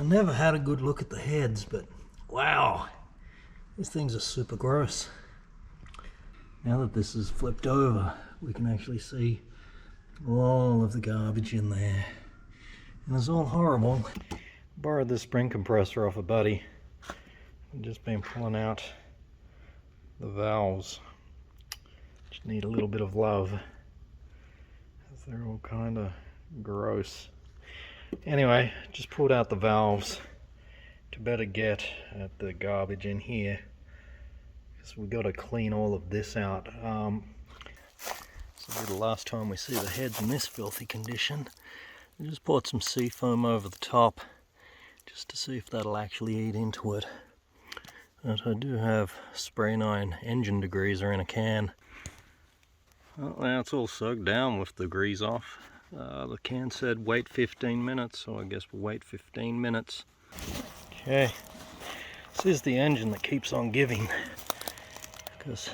never had a good look at the heads, but wow, these things are super gross. Now that this is flipped over, we can actually see all of the garbage in there. And it's all horrible. Borrowed this spring compressor off a buddy. I've just been pulling out the valves. Just need a little bit of love, as they're all kind of gross. Anyway, just pulled out the valves to better get at the garbage in here, because we've got to clean all of this out. So the last time we see the heads in this filthy condition, I just poured some seafoam over the top just to see if that'll actually eat into it. But I do have spray 9 engine degreaser in a can. Well, now it's all soaked down with the grease off. The can said wait 15 minutes, so I guess we'll wait 15 minutes. Okay, this is the engine that keeps on giving, because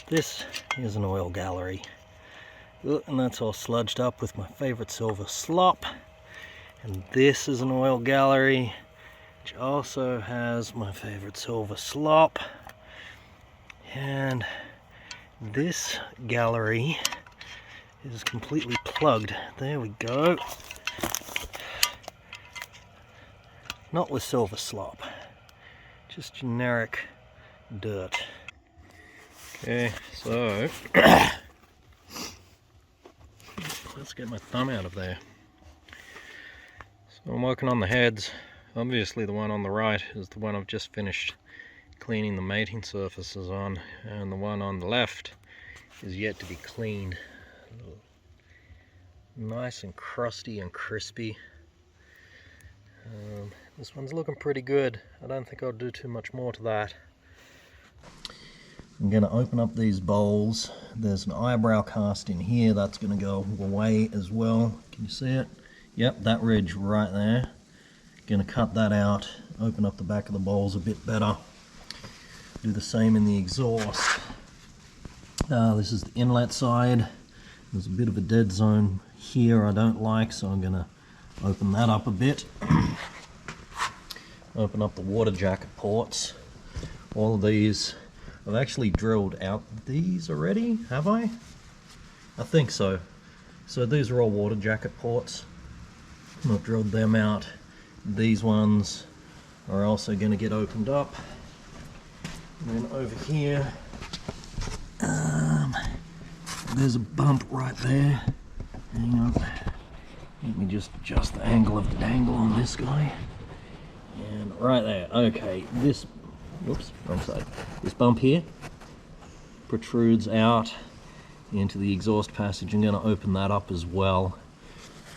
this is an oil gallery. And that's all sludged up with my favorite silver slop. And this is an oil gallery, which also has my favorite silver slop. And this gallery is completely plugged. There we go. Not with silver slop, just generic dirt. Okay, so let's get my thumb out of there. So I'm working on the heads. Obviously the one on the right is the one I've just finished cleaning the mating surfaces on, and the one on the left is yet to be cleaned. Nice and crusty and crispy. This one's looking pretty good. I don't think I'll do too much more to that. I'm going to open up these bowls. There's an eyebrow cast in here that's going to go away as well. Can you see it? Yep, that ridge right there. Going to cut that out, open up the back of the bowls a bit better. Do the same in the exhaust. This is the inlet side. There's a bit of a dead zone here I don't like, so I'm going to open that up a bit. Open up the water jacket ports. All of these, I've actually drilled out these already, have I? I think so. So these are all water jacket ports. I've drilled them out. These ones are also going to get opened up. And then over here, there's a bump right there. Hang on. Let me just adjust the angle of the dangle on this guy. And right there. Okay, this, whoops, wrong side. This bump here protrudes out into the exhaust passage. I'm going to open that up as well.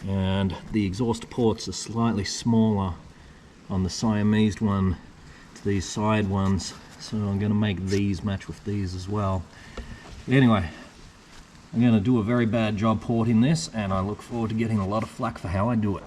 And the exhaust ports are slightly smaller on the Siamese one to these side ones, so I'm going to make these match with these as well. Anyway, I'm going to do a very bad job porting this, and I look forward to getting a lot of flack for how I do it.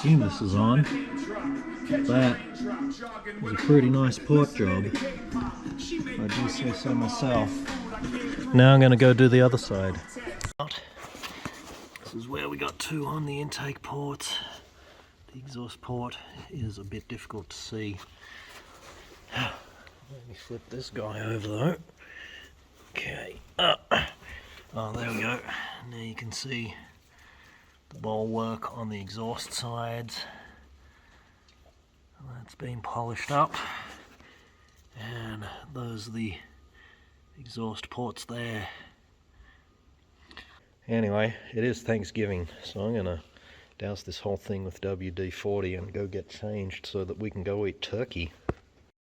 assume this is on. That was a pretty nice port job. I do say so myself. Now I'm going to go do the other side. This is where we got two on the intake ports. The exhaust port is a bit difficult to see. Let me flip this guy over though. Okay. Oh, there we go. Now you can see the bowl work on the exhaust sides. That's been polished up. And those are the exhaust ports there. Anyway, it is Thanksgiving, so I'm going to douse this whole thing with WD-40 and go get changed so that we can go eat turkey.